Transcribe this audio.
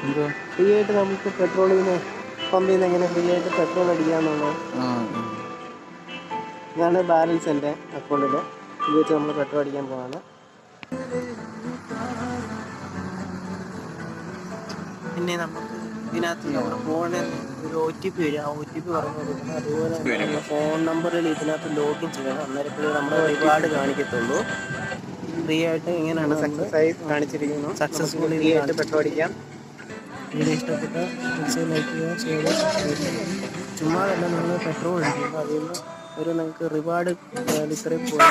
എന്തോ ഫ്രീ ആയിട്ട് നമുക്ക് പെട്രോളിന് പമ്പിൽ നിന്ന് എങ്ങനെ ഫ്രീ ആയിട്ട് പെട്രോൾ അടിക്കാന്നുള്ളത്. ഇതാണ് ബാലൻസ് എൻ്റെ അക്കൗണ്ടിൽ. ഇത് വെച്ച് നമ്മൾ പെട്രോൾ അടിക്കാൻ പോവാണ്. പിന്നെ നമുക്ക് ഇതിനകത്ത് നമ്മുടെ ഫോണിൽ ഒരു OTP വരും. ആ OTP പറഞ്ഞു കൊടുക്കണം. അതുപോലെ തന്നെ നമ്മുടെ ഫോൺ നമ്പറിൽ ഇതിനകത്ത് ലോഗിൻ ചെയ്യണം. അന്നേരപ്പോഴേ നമ്മുടെ റിവാർഡ് കാണിക്കത്തുള്ളൂ. ഫ്രീ ആയിട്ട് ഇങ്ങനെയാണ് സക്സസ് ആയി കാണിച്ചിരിക്കുന്നു. സക്സസ്ഫുള്ളി ഫ്രീ ആയിട്ട് പെട്രോൾ അടിക്കാം. വീഡിയോ ഇഷ്ടപ്പെട്ട ലൈക്ക് ചെയ്യുക, ഷെയർ ചെയ്യുക. ചുമ്മാതല്ല, നിങ്ങൾ പെട്രോൾ അടിക്കുമ്പോൾ അതിൽ നിന്ന് ഒരു നിങ്ങൾക്ക് റിവാർഡ് ഇത്രയും പോയി